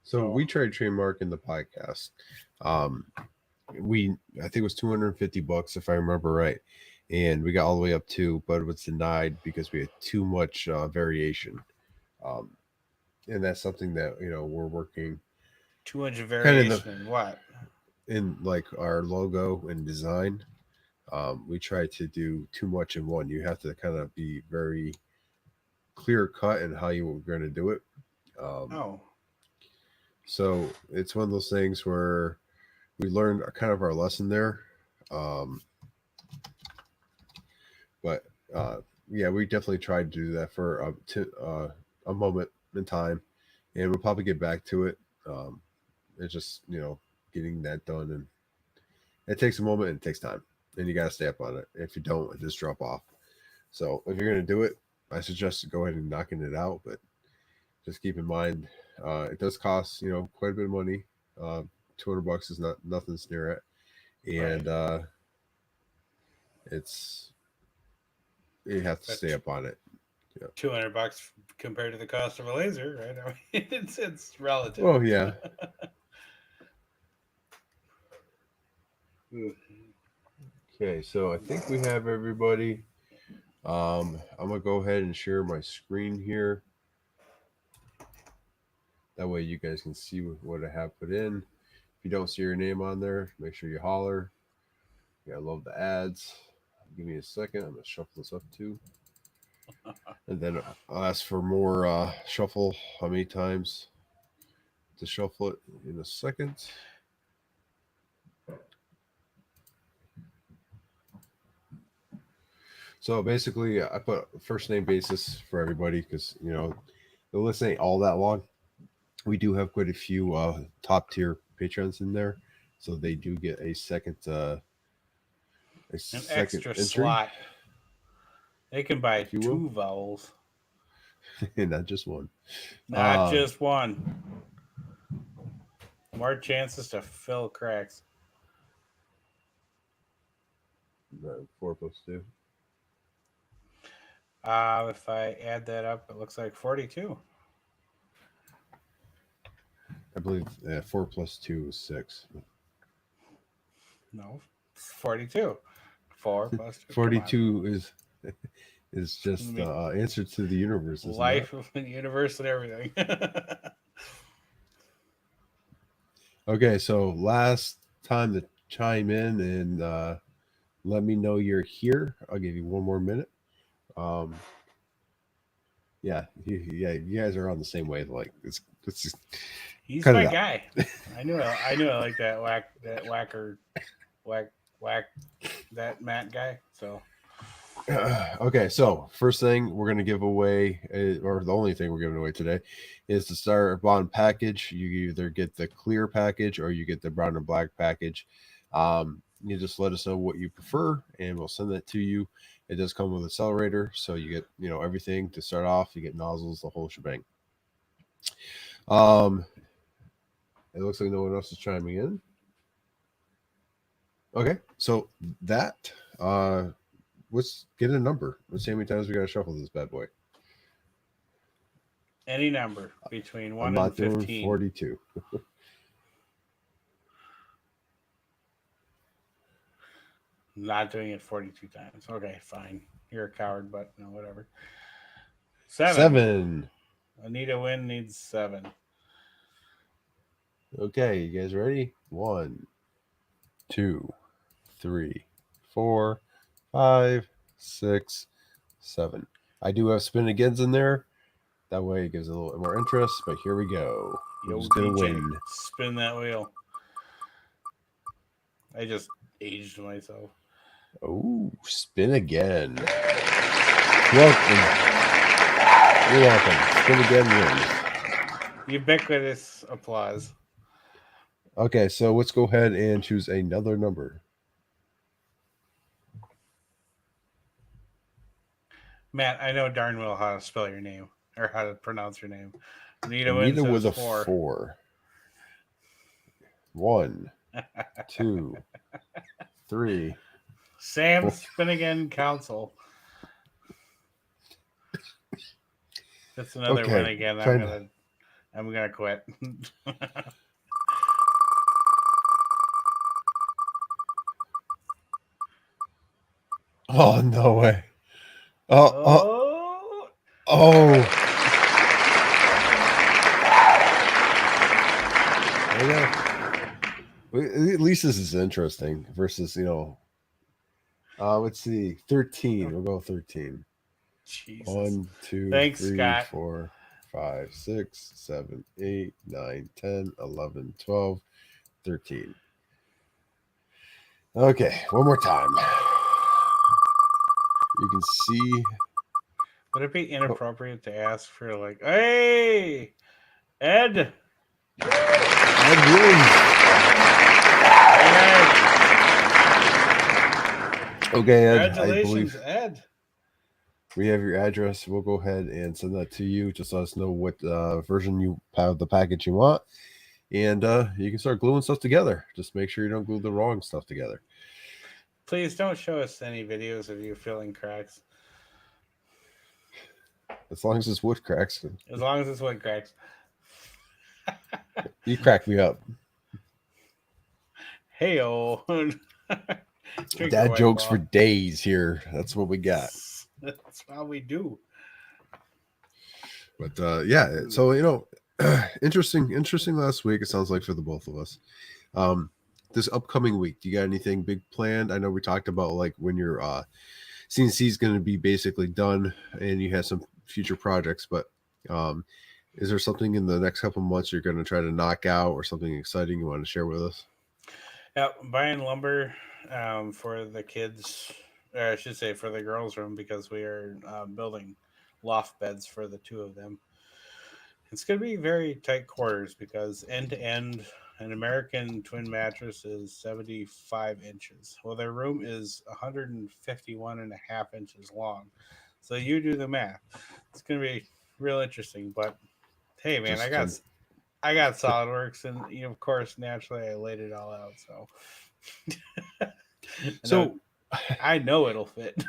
So So we tried trademarking the podcast. Um, we I think it was $250 if I remember right, and we got all the way up to, but it was denied because we had too much variation. Um, and that's something that we're working 200 kind of variation in what? in like our logo and design. We try to do too much in one. You have to kind of be very clear cut in how you were going to do it. Um, Oh, so it's one of those things where we learned kind of our lesson there. Um, but yeah, we definitely tried to do that for a moment in time, and we'll probably get back to it. It's just getting that done, and it takes a moment and it takes time, and you got to stay up on it. If you don't, it just drop off. So if you're gonna do it, I suggest go ahead and knocking it out, but just keep in mind it does cost quite a bit of money. 200 bucks is not nothing to sneer at, right. and it's you have to But stay up on it. 200 bucks compared to the cost of a laser, right? I mean, it's relative. Well, yeah. Okay, so I think we have everybody. I'm gonna go ahead and share my screen here. That way you guys can see what I have put in. If you don't see your name on there, make sure you holler. Yeah, I love the ads. Give me a second. I'm gonna shuffle this up too, and then I'll ask for more shuffle. How many times to shuffle it in a second? So basically, I put first name basis for everybody because the list ain't all that long. We do have quite a few top tier patrons in there, so they do get a second extra entry. slot. They can buy you two will. vowels, Not just one. not just one. More chances to fill cracks. 4 plus 2. If I add that up, it looks like 42. I believe 4 plus 2 is 6. No, it's 42. 4 plus 2. 42 is just the answer to the universe. Life of the universe and everything. Okay, so last time to chime in and let me know you're here. I'll give you one more minute. Yeah, you guys are on the same wavelength. He's my guy. I knew I like that that Matt guy. So okay, so first thing we're gonna give away, or the only thing we're giving away today, is the Star Bond package. You either get the clear package or you get the brown and black package. You just let us know what you prefer, and we'll send that to you. It does come with accelerator, so you get everything to start off. You get nozzles, the whole shebang. It looks like no one else is chiming in. Okay, so that let's get a number. Let's see how many times we gotta shuffle this bad boy. Any number between 1 I'm and not doing 15. 42. Not doing it 42 times. Okay, fine. You're a coward, but no, whatever. 7. Anita Wynn needs 7. Okay, you guys ready? 1, 2, 3, 4, 5, 6, 7. I do have spin agains in there. That way it gives a little bit more interest, but here we go. Who's gonna win? Spin that wheel. I just aged myself. Oh, spin again. Welcome. You're welcome. Spin again wins. Ubiquitous applause. Okay, so let's go ahead and choose another number. Matt, I know darn well how to spell your name or how to pronounce your name. Anita with a 4. 4. 1, 2, 3. Sam Spinnigan Council. That's another one again. I'm gonna quit. Oh, no way. Oh. At least this is interesting versus, let's see, 13. We'll go 13. Jesus. 1, 2, Thanks, 3, Scott. 4, 5, 6, 7, 8, 9, 10, 11, 12, 13. Okay, one more time. You can see. Would it be inappropriate to ask for like, hey, Ed? Ed wins. Okay, Ed. Congratulations, Ed. We have your address. We'll go ahead and send that to you. Just let us know what version you have the package you want. And you can start gluing stuff together. Just make sure you don't glue the wrong stuff together. Please don't show us any videos of you filling cracks. As long as it's wood cracks. As long as it's wood cracks. You crack me up. Hey-o. Dad jokes for days here. That's what we got. That's how we do. But yeah, so Interesting last week. It sounds like for the both of us. Um, this upcoming week, do you got anything big planned? I know we talked about like when your CNC is going to be basically done, and you have some future projects. But um, is there something in the next couple months you're going to try to knock out, or something exciting you want to share with us? Yeah, buying lumber for the kids, or I should say for the girls' room, because we are building loft beds for the two of them. It's going to be very tight quarters because end to end, an American twin mattress is 75 inches. Well, their room is 151 and a half inches long. So you do the math. It's going to be real interesting. But hey, man, Just trying. I got SolidWorks, and of course, naturally, I laid it all out. So I know So I know it'll fit.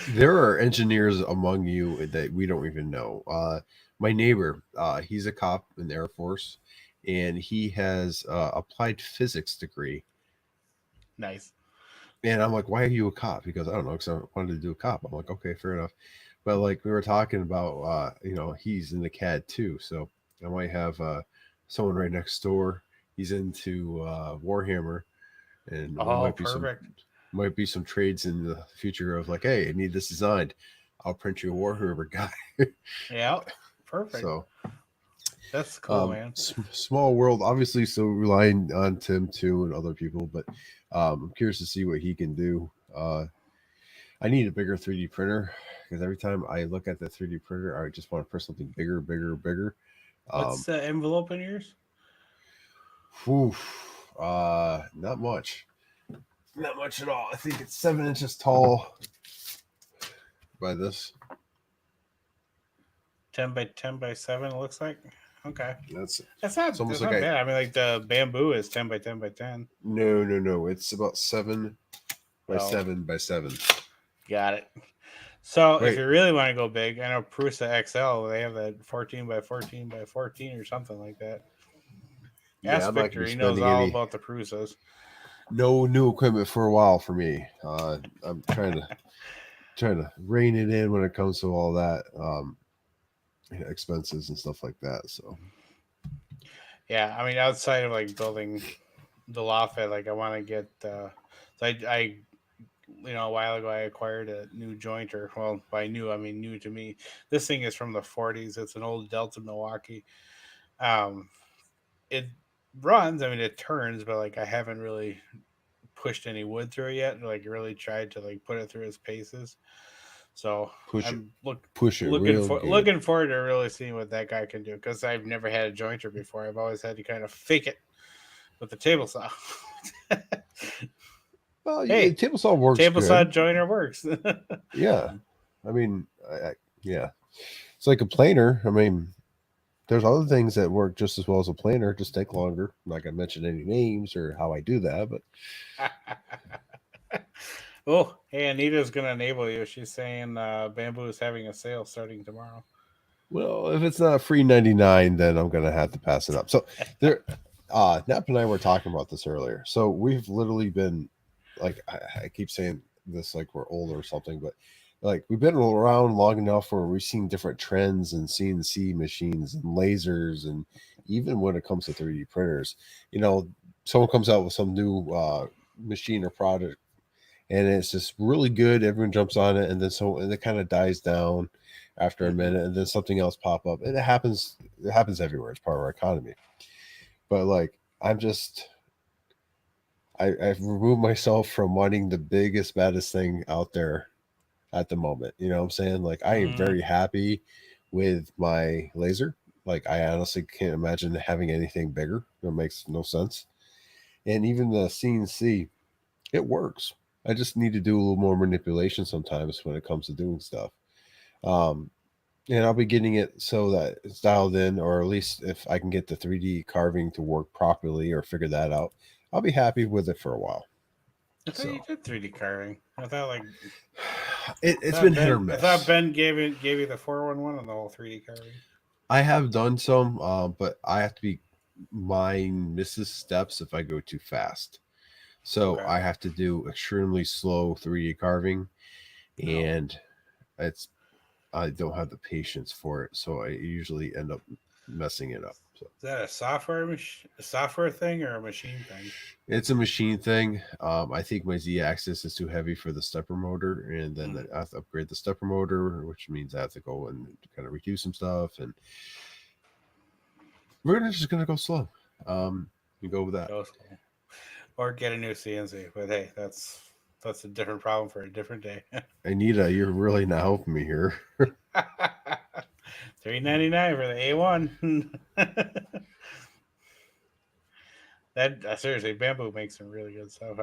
there are engineers among you that we don't even know. My neighbor, he's a cop in the Air Force, and he has applied physics degree. Nice. And I'm like, why are you a cop? He goes, I don't know, because I wanted to do a cop. I'm like, okay, fair enough. But like we were talking about, he's in the CAD too, so I might have someone right next door. He's into Warhammer, and we Oh, perfect. might be some trades in the future of like, hey, I need this designed. I'll print you a Warhammer guy. Yeah, perfect. So That's cool, man. small world, obviously. So relying on Tim too and other people, but I'm curious to see what he can do. I need a bigger 3D printer because every time I look at the 3D printer, I just want to print something bigger, bigger, bigger. What's Um, the envelope in yours? whew, not much, not much at all. I think it's 7 inches tall by this. 10 by 10 by 7. It looks like. Okay, That's that's it's almost like not I bad. I mean, like the bamboo is 10 by 10 by 10. no. It's about seven by Oh, 7 by 7. got it. So if Wait, you really want to go big, I know Prusa XL. They have that 14 by 14 by 14 or something like that. yeah, Ask I'm not gonna Victor. be He knows spending all any about the Prusas. no new equipment for a while for me. I'm trying to rein it in when it comes to all that expenses and stuff like that. So Yeah, I mean, outside of like building the loft bed, like I want to get. So a while ago I acquired a new jointer. Well, by new I mean new to me. This thing is from the 40s. It's an old Delta Milwaukee. Um, it runs. I mean, it turns, but like I haven't really pushed any wood through it yet. Like really tried to like put it through its paces. So push it, I'm push it real good. looking forward to really seeing what that guy can do because I've never had a jointer before. I've always had to kind of fake it with the table saw. Well, Hey, table saw works table saw good. joiner works. Yeah, I mean, yeah, it's like a planer. I mean, there's other things that work just as well as a planer, just take longer. I'm not gonna mention any names or how I do that, but Oh, hey, Anita's gonna enable you. She's saying Bamboo is having a sale starting tomorrow. well, if it's not free 99, then I'm gonna have to pass it up. So there, Nap and I were talking about this earlier. So we've literally been like I keep saying this like we're old or something, but like we've been around long enough where we've seen different trends and CNC machines and lasers, and even when it comes to 3D printers, you know, someone comes out with some new machine or product and it's just really good. Everyone jumps on it, and then and it kind of dies down after a Hmm. minute, and then something else pop up. And it happens. It happens everywhere. It's part of our economy. But like, I'm just I've removed myself from wanting the biggest, baddest thing out there at the moment. You know what I'm saying? Like, I am Hmm. very happy with my laser. Like, I honestly can't imagine having anything bigger. It makes no sense. And even the CNC, it works. I just need to do a little more manipulation sometimes when it comes to doing stuff. Um, and I'll be getting it so that it's dialed in, or at least if I can get the 3D carving to work properly or figure that out, I'll be happy with it for a while. I thought you So did 3D carving. it's been hit or I thought miss. Ben gave you the 411 on the whole 3D carving. I have done some, but I have to be mine misses steps if I go too fast. So Okay. I have to do extremely slow 3D carving, Oh. and it's I don't have the patience for it. So I usually end up messing it up. So Is that a software thing or a machine thing? it's a machine thing. I think my Z-axis is too heavy for the stepper motor, and then Mhm. I have to upgrade the stepper motor, which means I have to go and kind of reduce some stuff, and we're just gonna go slow. You go with that. Go slow. Or get a new CNC. But hey, that's a different problem for a different day. Anita, you're really not helping me here. $3.99 for the A1. That seriously, Bamboo makes some really good stuff.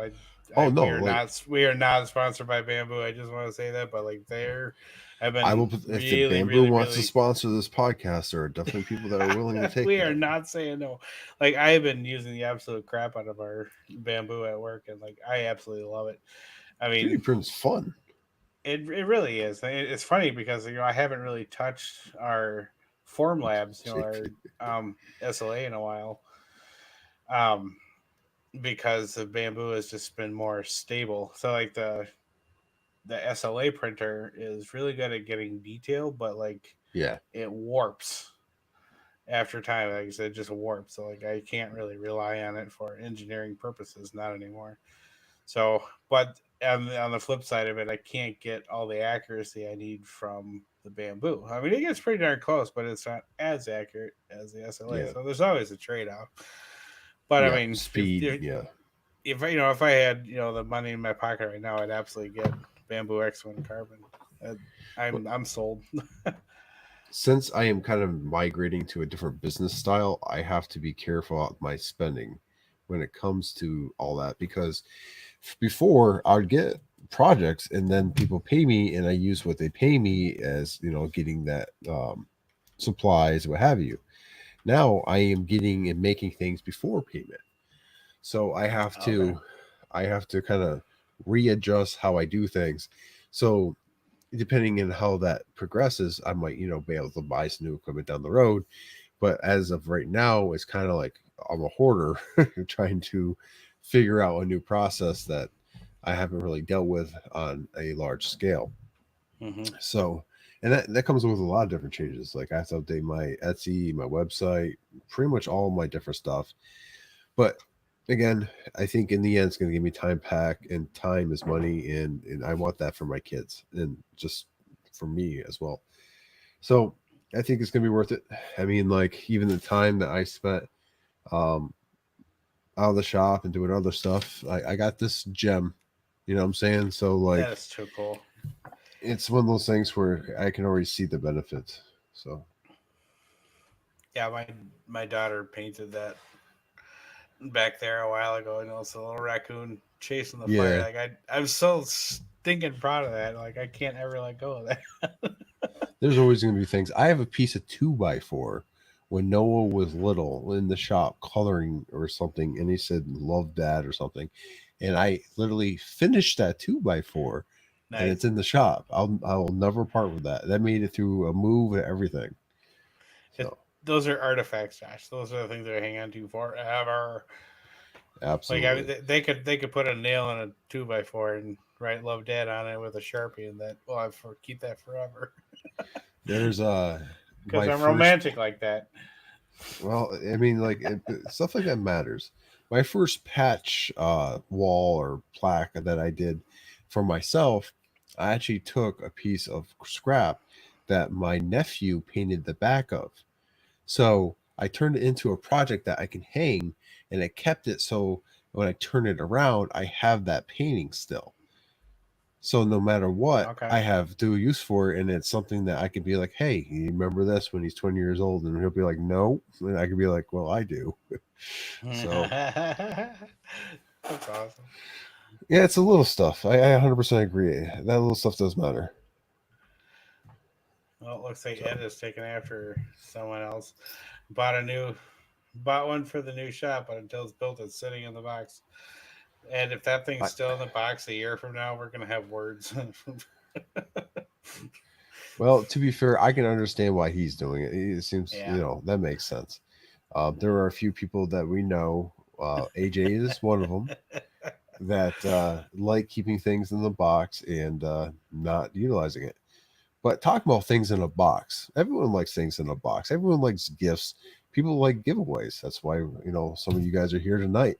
Oh no, like We are not sponsored by Bamboo. I just want to say that, but like I've I been will. If the really, Bamboo really, wants to really. sponsor this podcast, there are definitely people that are willing to take We are that. not saying no. Like I have been using the absolute crap out of our Bamboo at work, and like I absolutely love it. I 3D mean, print's fun. it really is. It's funny because I haven't really touched our Form Labs, our SLA in a while. Um, because the Bamboo has just been more stable. So like the SLA printer is really good at getting detail, but like Yeah, it warps after time. Like I said, it just warps. So like I can't really rely on it for engineering purposes, not anymore. So, but on the flip side of it, I can't get all the accuracy I need from the Bamboo. I mean, it gets pretty darn close, but it's not as accurate as the SLA. yeah, So there's always a trade off. But I yeah. mean, Speed. Yeah. if I had the money in my pocket right now, I'd absolutely get Bamboo X1 Carbon. Uh, But I'm sold. since I am kind of migrating to a different business style, I have to be careful about my spending when it comes to all that because before I would get projects and then people pay me and I use what they pay me as getting that supplies, what have you. Now I am getting and making things before payment. So Okay. I have to kind of readjust how I do things. So depending on how that progresses, I might, be able to buy some new equipment down the road. But as of right now, it's kind of like I'm a hoarder trying to figure out a new process that I haven't really dealt with on a large scale. Hmm. So, and that comes with a lot of different changes. Like I have to update my Etsy, my website, pretty much all my different stuff. But again, I think in the end, it's going to give me time back, and time is money, and I want that for my kids and just for me as well. So I think it's going to be worth it. I mean, like even the time that I spent um, out of the shop and doing other stuff, I got this gem. You know what I'm saying? So That like is too cool. it's one of those things where I can already see the benefits. So Yeah, my daughter painted that back there a while ago. It's a little raccoon chasing the fire. yeah, Like I'm so stinking proud of that. Like I can't ever let go of that. there's always going to be things. I have a piece of 2x4 when Noah was little in the shop coloring or something, and he said, "Love Dad" or something, and I literally finished that 2x4, and it's Nice. in the shop. I will never part with that. That made it through a move and everything. It, So those are artifacts, Josh. Those are the things that I hang on to forever. Like I mean, absolutely, they could put a nail in a 2x4 and write "Love Dad" on it with a sharpie, and that well, keep that forever there's because my I'm first. romantic like that. Well, I mean, like stuff like that matters. My first patch wall or plaque that I did for myself, I actually took a piece of scrap that my nephew painted the back of. So I turned it into a project that I can hang, and I kept it so when I turn it around, I have that painting still. So no matter what, Okay. I have dual use for it, and it's something that I could be like, "Hey, you remember this when he's 20 years old?" And he'll be like, "No," and I could be like, "Well, I do." So That's awesome. yeah, it's a little stuff. I 100% agree. That little stuff does matter. Well, it looks like So Ed is taking after someone else. Bought a new, bought one for the new shop, but until it's built, it's sitting in the box. And if that thing's I, still in the box a year from now, we're gonna have words. well, to be fair, I can understand why he's doing it. It seems, Yeah. that makes sense. There are a few people that we know. AJ is one of them that like keeping things in the box and not utilizing it. But talk about things in a box. Everyone likes things in a box. Everyone likes gifts. People like giveaways. That's why, some of you guys are here tonight.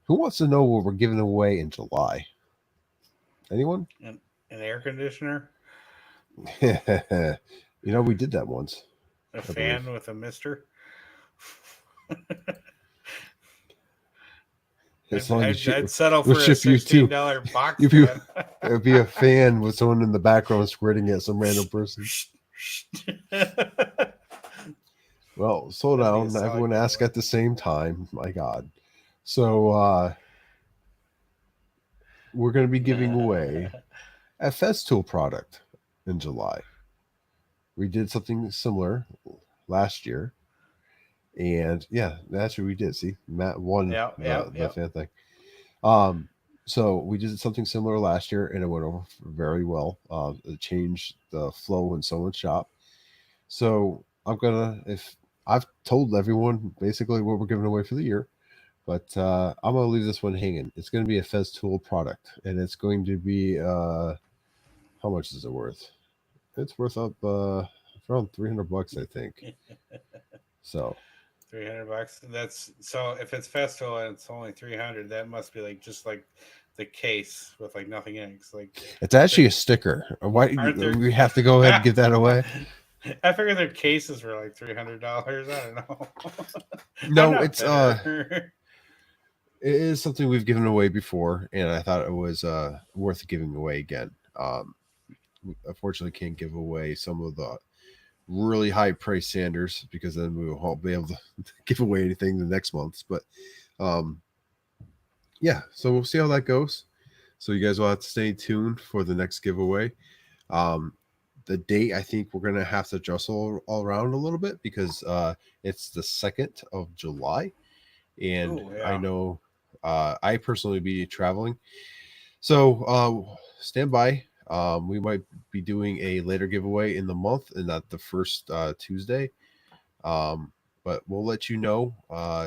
Who wants to know what we're giving away in July? Anyone? An air conditioner, We did that once. a I fan believe. with a mister. As long as I'd settle we'll for a ship you two. $16 box If you fan. it'd be a fan with someone in the background squirting at some random person. Well, slow That'd be a down. solid Everyone ask giveaway. at the same time. My God. So we're going to be giving away a Festool product in July. We did something similar last year. And yeah, that's what we did. See, Matt won the fan thing. So we did something similar last year, and it went over very well. It changed the flow in someone's shop. So if I've told everyone basically what we're giving away for the year, but I'm gonna leave this one hanging. It's gonna be a Festool product, and it's going to be how much is it worth? It's worth up around $300, I think. So $300. That's so if it's Festool and it's only 300, that must be just like the case with nothing in it. it's actually a sticker. Why we have to go ahead and give that away? I figured their cases were like $300. I don't know. No, it's it is something we've given away before, and I thought it was worth giving away again. We unfortunately can't give away some of the really high price Sanders because then we won't be able to give away anything the next month. But yeah, so we'll see how that goes. So you guys will have to stay tuned for the next giveaway. The date, I think we're gonna have to adjust all around a little bit because it's the 2nd of July, and I know I personally be traveling, so stand by. We might be doing a later giveaway in the month and not the first Tuesday, but we'll let you know.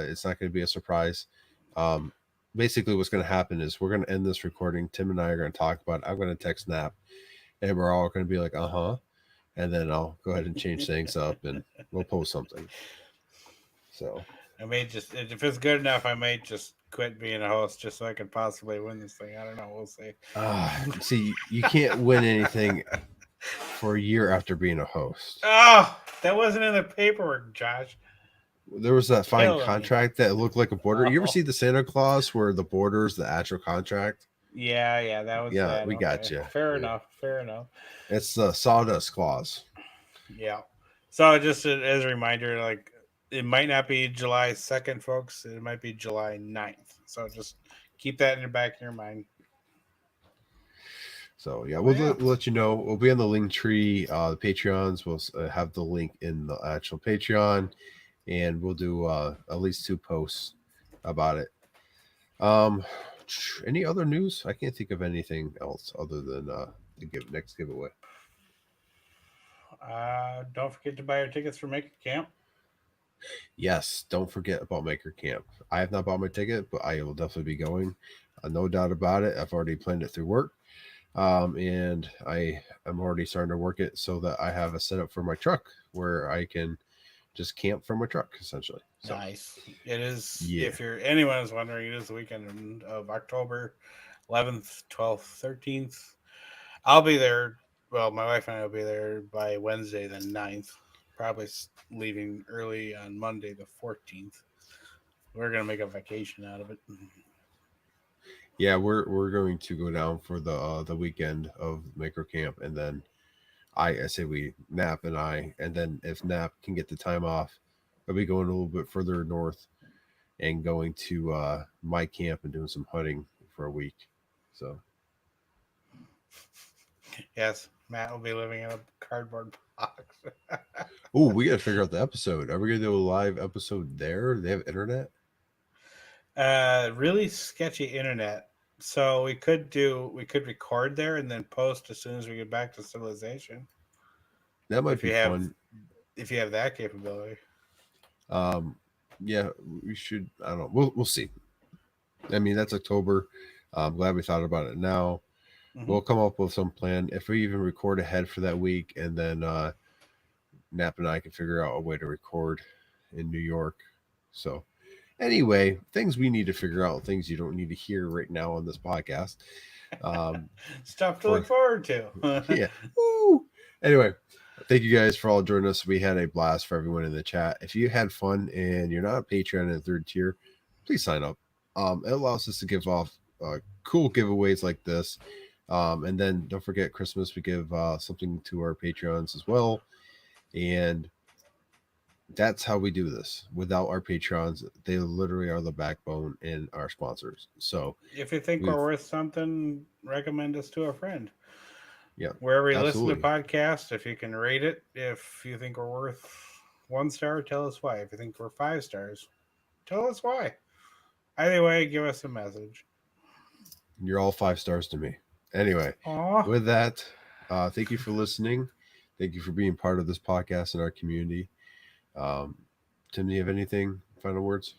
It's not going to be a surprise. Basically, what's going to happen is we're going to end this recording. Tim and I are going to talk about it. I'm going to text Nap, and we're all going to be like, and then I'll go ahead and change things up, and we'll post something. So I may just, if it's good enough, I might just quit being a host just so I can possibly win this thing. I don't know. We'll see. See, you can't win anything for a year after being a host. Oh, that wasn't in the paperwork, Josh. There was that fine contract that looked like a border. You ever see the Santa Claus where the border is the actual contract? Yeah, that was. Yeah, we got you. Fair enough. It's the sawdust clause. Yeah. So just as a reminder, it might not be July 2nd, folks. It might be July 9th. So just keep that in the back of your mind. So yeah, we'll let you know. We'll be on the link tree. The Patreons will have the link in the actual Patreon, and we'll do at least 2 posts about it. Any other news? I can't think of anything else other than the next giveaway. Don't forget to buy your tickets for Maker Camp. Yes, don't forget about Maker Camp. I have not bought my ticket, but I will definitely be going. No doubt about it. I've already planned it through work. And I am already starting to work it so that I have a setup for my truck where I can just camp from my truck, essentially. So, nice. It is. Yeah. If anyone is wondering, it is the weekend of October 11th, 12th, 13th. I'll be there. Well, my wife and I will be there by Wednesday, the 9th. Probably leaving early on Monday, the 14th. We're gonna make a vacation out of it. Yeah, we're going to go down for the weekend of Maker Camp, and then I say we Nap and I, and then if Nap can get the time off, I'll be going a little bit further north and going to my camp and doing some hunting for a week. So yes, Matt will be living in a cardboard box. Oh, we gotta figure out the episode. Are we gonna do a live episode there? Do they have internet? Really sketchy internet. So we could record there and then post as soon as we get back to civilization. That might be fun. If you have that capability. Yeah, we should. I don't know. We'll see. I mean, that's October. I'm glad we thought about it now. We'll come up with some plan. If we even record ahead for that week, and then Nap and I can figure out a way to record in New York. So, anyway, things we need to figure out, things you don't need to hear right now on this podcast. Stuff to look forward to. Yeah. Woo! Anyway, thank you guys for all joining us. We had a blast for everyone in the chat. If you had fun and you're not a Patreon in third tier, please sign up. It allows us to give off cool giveaways like this. And then don't forget Christmas, we give something to our Patreons as well. And that's how we do this. Without our Patreons, they literally are the backbone and our sponsors. So if you think we're worth something, recommend us to a friend. Yeah. Wherever you absolutely. listen to podcasts, if you can rate it, if you think we're worth 1 star, tell us why. If you think we're 5 stars, tell us why. Either way, give us a message. You're all 5 stars to me. Anyway, with that, thank you for listening. Thank you for being part of this podcast and our community. Tim, do you have anything? Final words?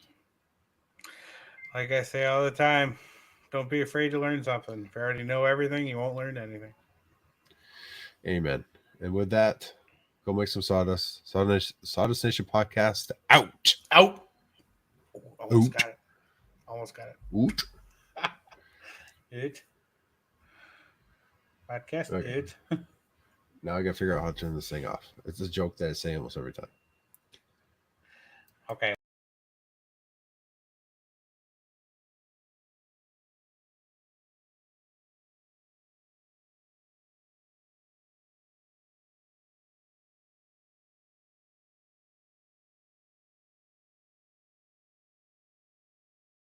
Like I say all the time, don't be afraid to learn something. If you already know everything, you won't learn anything. Amen. And with that, go make some sawdust. Sawdust Nation podcast out. Out. Almost got it. Almost got it. Oot. It. Podcast. Okay. It. Now I got to figure out how to turn this thing off. It's a joke that I say almost every time. Okay.